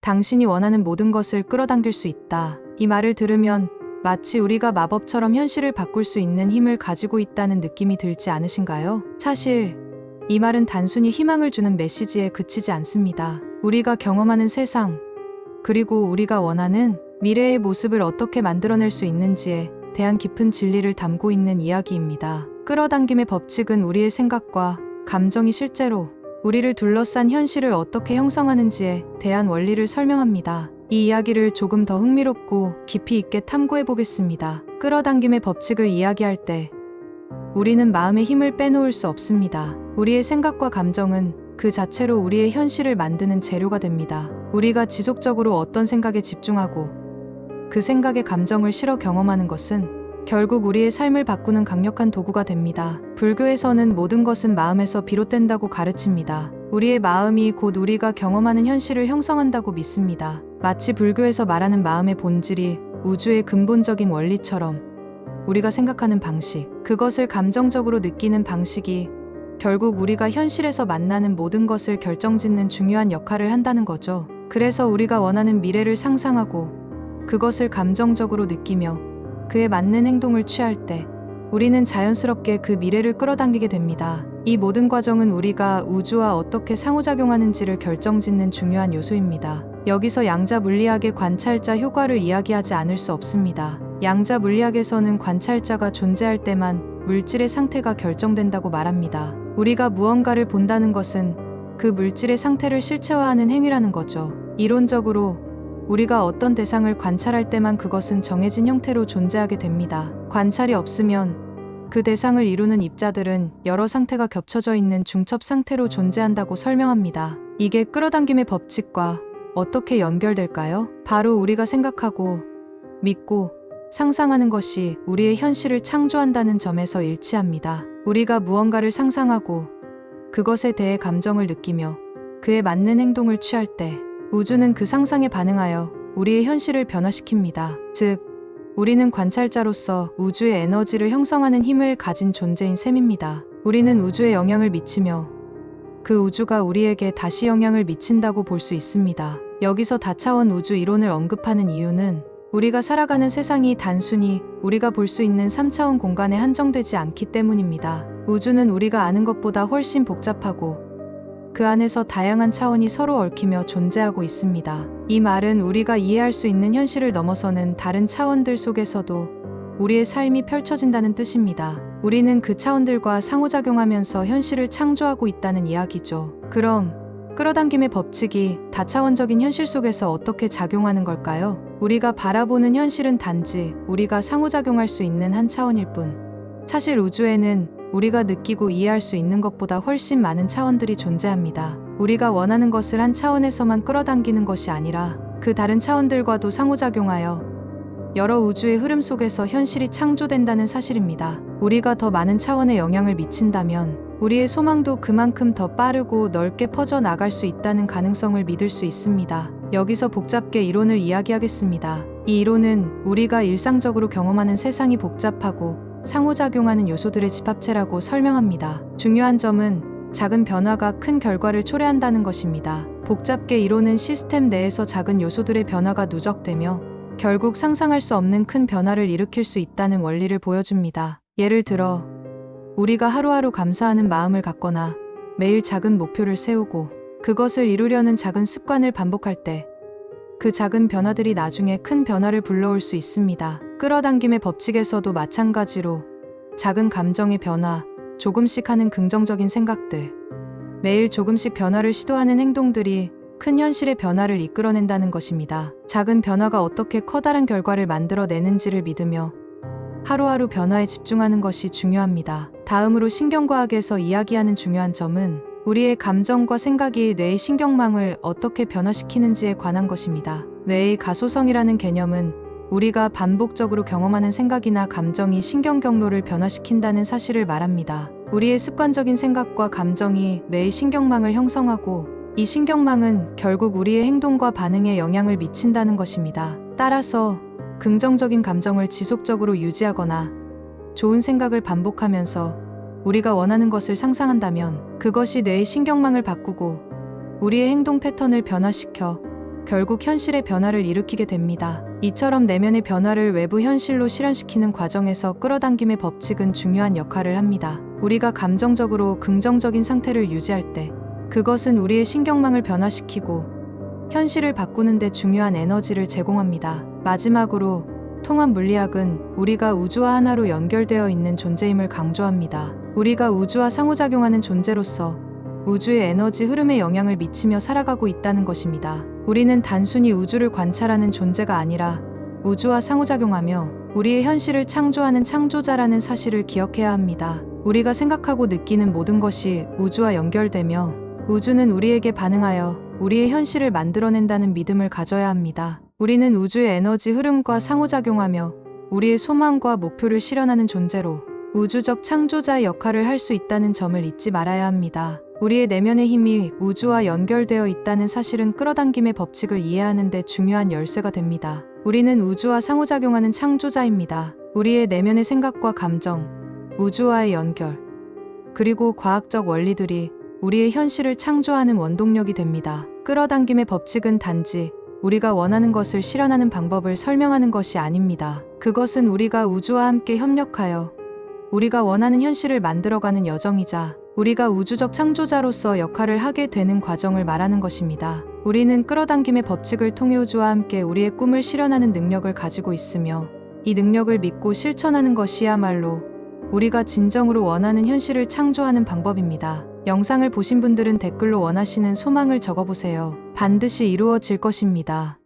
당신이 원하는 모든 것을 끌어당길 수 있다. 이 말을 들으면 마치 우리가 마법처럼 현실을 바꿀 수 있는 힘을 가지고 있다는 느낌이 들지 않으신가요? 사실 이 말은 단순히 희망을 주는 메시지에 그치지 않습니다. 우리가 경험하는 세상, 그리고 우리가 원하는 미래의 모습을 어떻게 만들어낼 수 있는지에 대한 깊은 진리를 담고 있는 이야기입니다. 끌어당김의 법칙은 우리의 생각과 감정이 실제로 우리를 둘러싼 현실을 어떻게 형성하는지에 대한 원리를 설명합니다. 이 이야기를 조금 더 흥미롭고 깊이 있게 탐구해 보겠습니다. 끌어당김의 법칙을 이야기할 때 우리는 마음의 힘을 빼놓을 수 없습니다. 우리의 생각과 감정은 그 자체로 우리의 현실을 만드는 재료가 됩니다. 우리가 지속적으로 어떤 생각에 집중하고 그 생각의 감정을 실어 경험하는 것은 결국 우리의 삶을 바꾸는 강력한 도구가 됩니다. 불교에서는 모든 것은 마음에서 비롯된다고 가르칩니다. 우리의 마음이 곧 우리가 경험하는 현실을 형성한다고 믿습니다. 마치 불교에서 말하는 마음의 본질이 우주의 근본적인 원리처럼 우리가 생각하는 방식, 그것을 감정적으로 느끼는 방식이 결국 우리가 현실에서 만나는 모든 것을 결정짓는 중요한 역할을 한다는 거죠. 그래서 우리가 원하는 미래를 상상하고 그것을 감정적으로 느끼며 그에 맞는 행동을 취할 때 우리는 자연스럽게 그 미래를 끌어당기게 됩니다. 이 모든 과정은 우리가 우주와 어떻게 상호작용하는지를 결정짓는 중요한 요소입니다. 여기서 양자 물리학의 관찰자 효과를 이야기하지 않을 수 없습니다. 양자 물리학에서는 관찰자가 존재할 때만 물질의 상태가 결정된다고 말합니다. 우리가 무언가를 본다는 것은 그 물질의 상태를 실체화하는 행위라는 거죠. 이론적으로 우리가 어떤 대상을 관찰할 때만 그것은 정해진 형태로 존재하게 됩니다. 관찰이 없으면 그 대상을 이루는 입자들은 여러 상태가 겹쳐져 있는 중첩 상태로 존재한다고 설명합니다. 이게 끌어당김의 법칙과 어떻게 연결될까요? 바로 우리가 생각하고 믿고 상상하는 것이 우리의 현실을 창조한다는 점에서 일치합니다. 우리가 무언가를 상상하고 그것에 대해 감정을 느끼며 그에 맞는 행동을 취할 때 우주는 그 상상에 반응하여 우리의 현실을 변화시킵니다. 즉, 우리는 관찰자로서 우주의 에너지를 형성하는 힘을 가진 존재인 셈입니다. 우리는 우주에 영향을 미치며 그 우주가 우리에게 다시 영향을 미친다고 볼 수 있습니다. 여기서 다차원 우주 이론을 언급하는 이유는 우리가 살아가는 세상이 단순히 우리가 볼 수 있는 3차원 공간에 한정되지 않기 때문입니다. 우주는 우리가 아는 것보다 훨씬 복잡하고 그 안에서 다양한 차원이 서로 얽히며 존재하고 있습니다. 이 말은 우리가 이해할 수 있는 현실을 넘어서는 다른 차원들 속에서도 우리의 삶이 펼쳐진다는 뜻입니다. 우리는 그 차원들과 상호작용하면서 현실을 창조하고 있다는 이야기죠. 그럼 끌어당김의 법칙이 다차원적인 현실 속에서 어떻게 작용하는 걸까요? 우리가 바라보는 현실은 단지 우리가 상호작용할 수 있는 한 차원일 뿐, 사실 우주에는 우리가 느끼고 이해할 수 있는 것보다 훨씬 많은 차원들이 존재합니다. 우리가 원하는 것을 한 차원에서만 끌어당기는 것이 아니라 그 다른 차원들과도 상호작용하여 여러 우주의 흐름 속에서 현실이 창조된다는 사실입니다. 우리가 더 많은 차원에 영향을 미친다면 우리의 소망도 그만큼 더 빠르고 넓게 퍼져나갈 수 있다는 가능성을 믿을 수 있습니다. 여기서 복잡게 이론을 이야기하겠습니다. 이 이론은 우리가 일상적으로 경험하는 세상이 복잡하고 상호작용하는 요소들의 집합체라고 설명합니다. 중요한 점은 작은 변화가 큰 결과를 초래한다는 것입니다. 복잡게 이론은 시스템 내에서 작은 요소들의 변화가 누적되며 결국 상상할 수 없는 큰 변화를 일으킬 수 있다는 원리를 보여줍니다. 예를 들어 우리가 하루하루 감사하는 마음을 갖거나 매일 작은 목표를 세우고 그것을 이루려는 작은 습관을 반복할 때 그 작은 변화들이 나중에 큰 변화를 불러올 수 있습니다. 끌어당김의 법칙에서도 마찬가지로 작은 감정의 변화, 조금씩 하는 긍정적인 생각들, 매일 조금씩 변화를 시도하는 행동들이 큰 현실의 변화를 이끌어낸다는 것입니다. 작은 변화가 어떻게 커다란 결과를 만들어내는지를 믿으며 하루하루 변화에 집중하는 것이 중요합니다. 다음으로 신경과학에서 이야기하는 중요한 점은 우리의 감정과 생각이 뇌의 신경망을 어떻게 변화시키는지에 관한 것입니다. 뇌의 가소성이라는 개념은 우리가 반복적으로 경험하는 생각이나 감정이 신경 경로를 변화시킨다는 사실을 말합니다. 우리의 습관적인 생각과 감정이 뇌의 신경망을 형성하고 이 신경망은 결국 우리의 행동과 반응에 영향을 미친다는 것입니다. 따라서 긍정적인 감정을 지속적으로 유지하거나 좋은 생각을 반복하면서 우리가 원하는 것을 상상한다면 그것이 뇌의 신경망을 바꾸고 우리의 행동 패턴을 변화시켜 결국 현실의 변화를 일으키게 됩니다. 이처럼 내면의 변화를 외부 현실로 실현시키는 과정에서 끌어당김의 법칙은 중요한 역할을 합니다. 우리가 감정적으로 긍정적인 상태를 유지할 때 그것은 우리의 신경망을 변화시키고 현실을 바꾸는 데 중요한 에너지를 제공합니다. 마지막으로 통합 물리학은 우리가 우주와 하나로 연결되어 있는 존재임을 강조합니다. 우리가 우주와 상호작용하는 존재로서 우주의 에너지 흐름에 영향을 미치며 살아가고 있다는 것입니다. 우리는 단순히 우주를 관찰하는 존재가 아니라 우주와 상호작용하며 우리의 현실을 창조하는 창조자라는 사실을 기억해야 합니다. 우리가 생각하고 느끼는 모든 것이 우주와 연결되며 우주는 우리에게 반응하여 우리의 현실을 만들어낸다는 믿음을 가져야 합니다. 우리는 우주의 에너지 흐름과 상호작용하며 우리의 소망과 목표를 실현하는 존재로 우주적 창조자의 역할을 할 수 있다는 점을 잊지 말아야 합니다. 우리의 내면의 힘이 우주와 연결되어 있다는 사실은 끌어당김의 법칙을 이해하는 데 중요한 열쇠가 됩니다. 우리는 우주와 상호작용하는 창조자입니다. 우리의 내면의 생각과 감정, 우주와의 연결, 그리고 과학적 원리들이 우리의 현실을 창조하는 원동력이 됩니다. 끌어당김의 법칙은 단지 우리가 원하는 것을 실현하는 방법을 설명하는 것이 아닙니다. 그것은 우리가 우주와 함께 협력하여 우리가 원하는 현실을 만들어가는 여정이자 우리가 우주적 창조자로서 역할을 하게 되는 과정을 말하는 것입니다. 우리는 끌어당김의 법칙을 통해 우주와 함께 우리의 꿈을 실현하는 능력을 가지고 있으며 이 능력을 믿고 실천하는 것이야말로 우리가 진정으로 원하는 현실을 창조하는 방법입니다. 영상을 보신 분들은 댓글로 원하시는 소망을 적어보세요. 반드시 이루어질 것입니다.